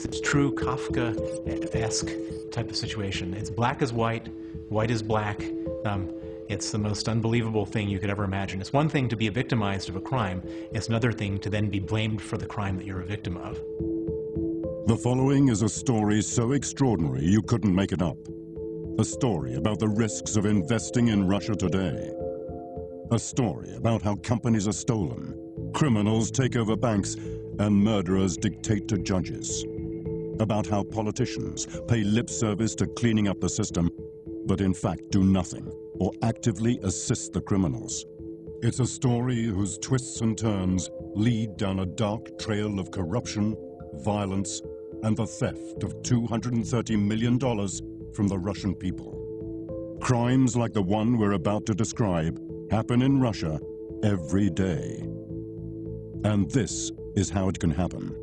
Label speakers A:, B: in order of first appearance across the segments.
A: It's true Kafka-esque type of situation. It's black as white, white is black. It's the most unbelievable thing you could ever imagine. It's one thing to be victimized of a crime. It's another thing to then be blamed for the crime that you're a victim of.
B: The following is a story so extraordinary you couldn't make it up. A story about the risks of investing in Russia today. A story about how companies are stolen, criminals take over banks, and murderers dictate to judges. About how politicians pay lip service to cleaning up the system, but in fact do nothing or actively assist the criminals. It's a story whose twists and turns lead down a dark trail of corruption, violence, and the theft of $230 million from the Russian people. Crimes like the one we're about to describe happen in Russia every day. And this is how it can happen.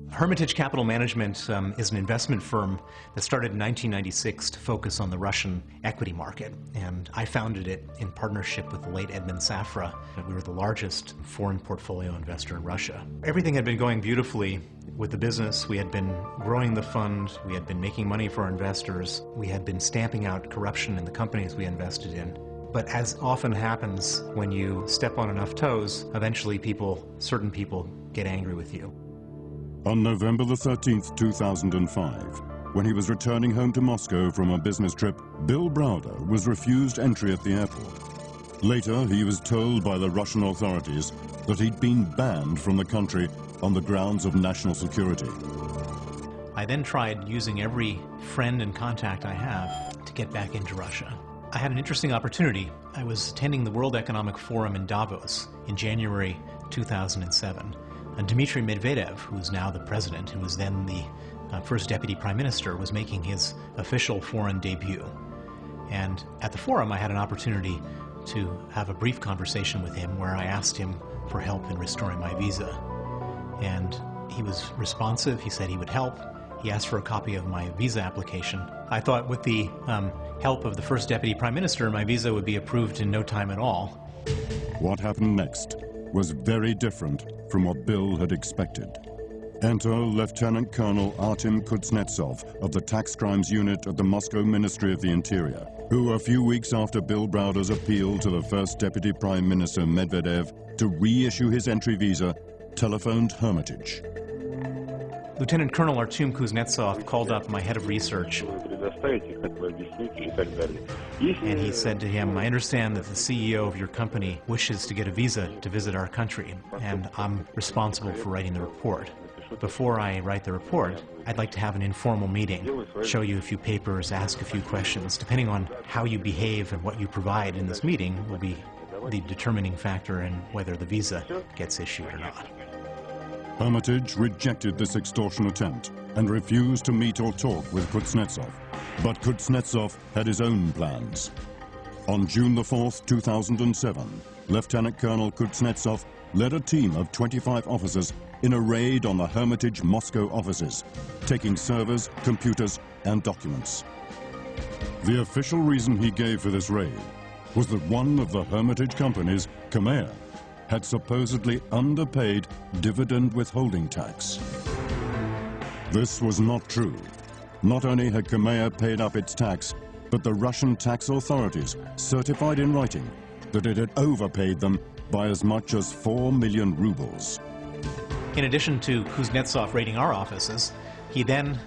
A: Hermitage Capital Management is an investment firm that started in 1996 to focus on the Russian equity market. And I founded it in partnership with the late Edmund Safra. We were the largest foreign portfolio investor in Russia. Everything had been going beautifully with the business. We had been growing the fund. We had been making money for our investors. We had been stamping out corruption in the companies we invested in. But as often happens when you step on enough toes, eventually certain people get angry with you.
B: On November the 13th, 2005, when he was returning home to Moscow from a business trip, Bill Browder was refused entry at the airport. Later, he was told by the Russian authorities that he'd been banned from the country on the grounds of national security.
A: I then tried using every friend and contact I have to get back into Russia. I had an interesting opportunity. I was attending the World Economic Forum in Davos in January 2007. And Dmitry Medvedev, who's now the president, who was then the first deputy prime minister, was making his official foreign debut. And at the forum, I had an opportunity to have a brief conversation with him where I asked him for help in restoring my visa. And he was responsive. He said he would help. He asked for a copy of my visa application. I thought with the help of the first deputy prime minister, my visa would be approved in no time at all.
B: What happened next was very different from what Bill had expected. Enter Lieutenant Colonel Artem Kuznetsov of the Tax Crimes Unit at the Moscow Ministry of the Interior, who a few weeks after Bill Browder's appeal to the first Deputy Prime Minister Medvedev to reissue his entry visa, telephoned Hermitage.
A: Lieutenant Colonel Artem Kuznetsov called up my head of research, and he said to him, "I understand that the CEO of your company wishes to get a visa to visit our country, and I'm responsible for writing the report. Before I write the report, I'd like to have an informal meeting, show you a few papers, ask a few questions. Depending on how you behave and what you provide in this meeting will be the determining factor in whether the visa gets issued or not."
B: Hermitage rejected this extortion attempt and refused to meet or talk with Kuznetsov. But Kuznetsov had his own plans. On June the 4th, 2007, Lieutenant Colonel Kuznetsov led a team of 25 officers in a raid on the Hermitage Moscow offices, taking servers, computers, and documents. The official reason he gave for this raid was that one of the Hermitage companies, Kamea, had supposedly underpaid dividend withholding tax. This was not true. Not only had Kamea paid up its tax, but the Russian tax authorities certified in writing that it had overpaid them by as much as 4 million rubles.
A: In addition to Kuznetsov raiding our offices, he then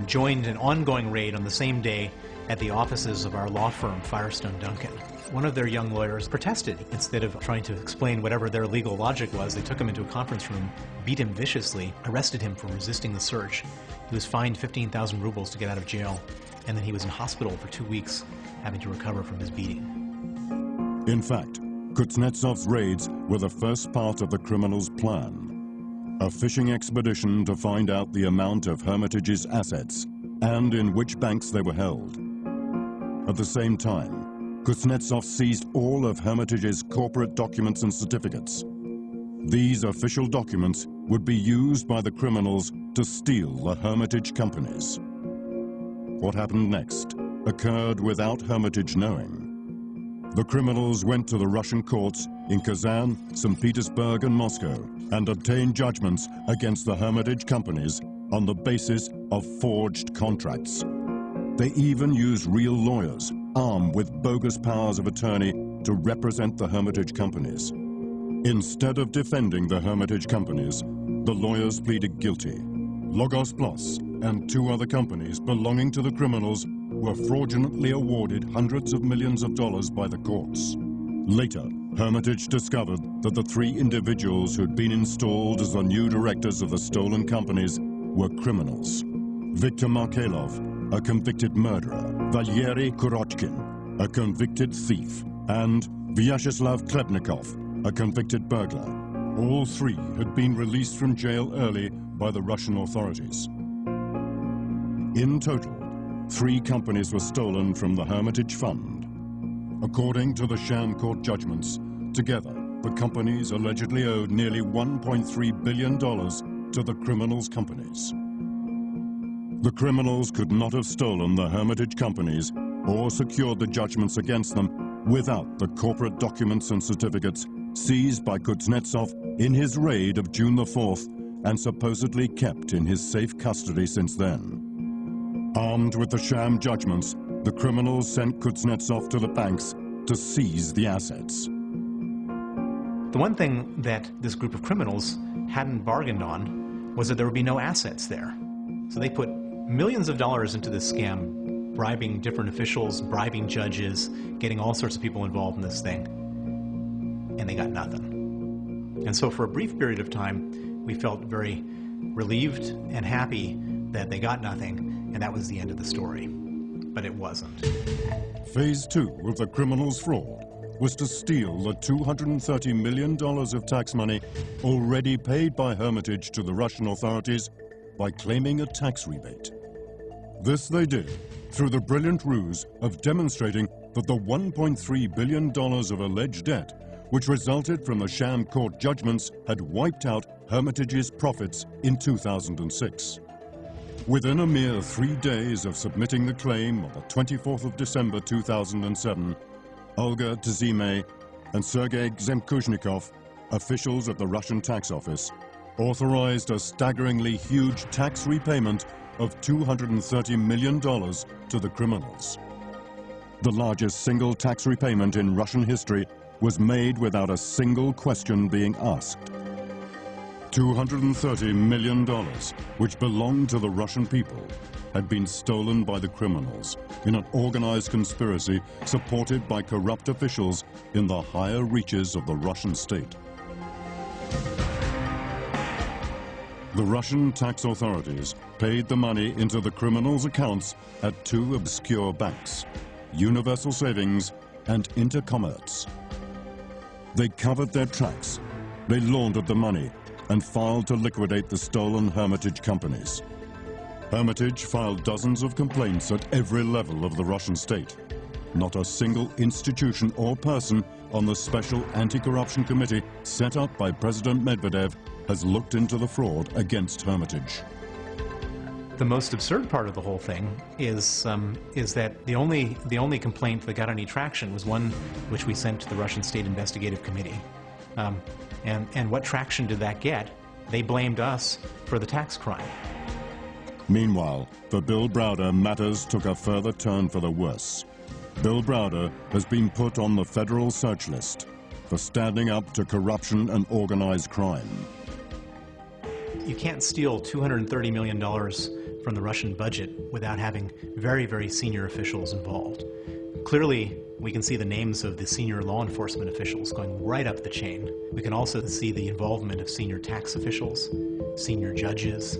A: joined an ongoing raid on the same day at the offices of our law firm, Firestone Duncan. One of their young lawyers protested. Instead of trying to explain whatever their legal logic was, they took him into a conference room, beat him viciously, arrested him for resisting the search. He was fined 15,000 rubles to get out of jail, and then he was in hospital for 2 weeks, having to recover from his beating.
B: In fact, Kuznetsov's raids were the first part of the criminals' plan. A fishing expedition to find out the amount of Hermitage's assets and in which banks they were held. At the same time, Kuznetsov seized all of Hermitage's corporate documents and certificates. These official documents would be used by the criminals to steal the Hermitage companies. What happened next occurred without Hermitage knowing. The criminals went to the Russian courts in Kazan, St. Petersburg, and Moscow and obtained judgments against the Hermitage companies on the basis of forged contracts. They even used real lawyers, armed with bogus powers of attorney, to represent the Hermitage companies. Instead of defending the Hermitage companies, the lawyers pleaded guilty. Logos Plus and 2 other companies belonging to the criminals were fraudulently awarded hundreds of millions of dollars by the courts. Later, Hermitage discovered that the 3 individuals who'd been installed as the new directors of the stolen companies were criminals. Viktor Markelov, a convicted murderer, Valery Kurochkin, a convicted thief, and Vyacheslav Klebnikov, a convicted burglar. All 3 had been released from jail early by the Russian authorities. In total, 3 companies were stolen from the Hermitage Fund. According to the sham court judgments, together, the companies allegedly owed nearly $1.3 billion to the criminals' companies. The criminals could not have stolen the Hermitage companies or secured the judgments against them without the corporate documents and certificates seized by Kuznetsov in his raid of June the 4th and supposedly kept in his safe custody since then. Armed with the sham judgments, the criminals sent Kuznetsov to the banks to seize the assets.
A: The one thing that this group of criminals hadn't bargained on was that there would be no assets there. So they put millions of dollars into this scam, bribing different officials, bribing judges, getting all sorts of people involved in this thing, and they got nothing. And so for a brief period of time, we felt very relieved and happy that they got nothing, and that was the end of the story. But it wasn't.
B: Phase 2 of the criminals' fraud was to steal the $230 million of tax money already paid by Hermitage to the Russian authorities by claiming a tax rebate. This they did through the brilliant ruse of demonstrating that the $1.3 billion of alleged debt, which resulted from the sham court judgments, had wiped out Hermitage's profits in 2006. Within a mere 3 days of submitting the claim on the 24th of December 2007, Olga Tzime and Sergei Zemkushnikov, officials at the Russian tax office, authorized a staggeringly huge tax repayment of $230 million to the criminals. The largest single tax repayment in Russian history was made without a single question being asked. $230 million, which belonged to the Russian people, had been stolen by the criminals in an organized conspiracy supported by corrupt officials in the higher reaches of the Russian state. The Russian tax authorities paid the money into the criminals' accounts at 2 obscure banks, Universal Savings and Intercommerce. They covered their tracks, they laundered the money, and filed to liquidate the stolen Hermitage companies. Hermitage filed dozens of complaints at every level of the Russian state. Not a single institution or person on the Special Anti-Corruption Committee set up by President Medvedev has looked into the fraud against Hermitage.
A: The most absurd part of the whole thing is that the only complaint that got any traction was one which we sent to the Russian State Investigative Committee. And what traction did that get? They blamed us for the tax crime.
B: Meanwhile, for Bill Browder, matters took a further turn for the worse. Bill Browder has been put on the federal search list for standing up to corruption and organized crime.
A: You can't steal $230 million from the Russian budget without having very, very senior officials involved. Clearly, we can see the names of the senior law enforcement officials going right up the chain. We can also see the involvement of senior tax officials, senior judges,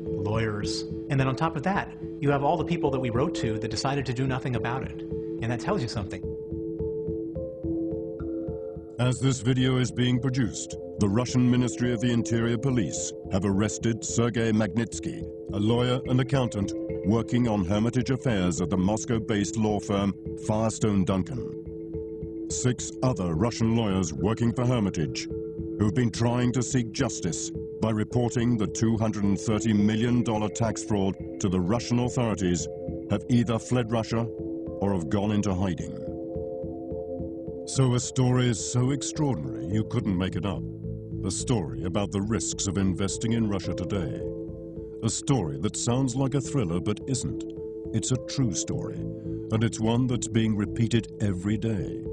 A: lawyers. And then on top of that, you have all the people that we wrote to that decided to do nothing about it. And that tells you something.
B: As this video is being produced, the Russian Ministry of the Interior Police have arrested Sergei Magnitsky, a lawyer and accountant working on Hermitage affairs at the Moscow-based law firm Firestone Duncan. 6 other Russian lawyers working for Hermitage, who've been trying to seek justice by reporting the $230 million tax fraud to the Russian authorities, have either fled Russia or have gone into hiding. So a story so extraordinary you couldn't make it up. A story about the risks of investing in Russia today. A story that sounds like a thriller but isn't. It's a true story, and it's one that's being repeated every day.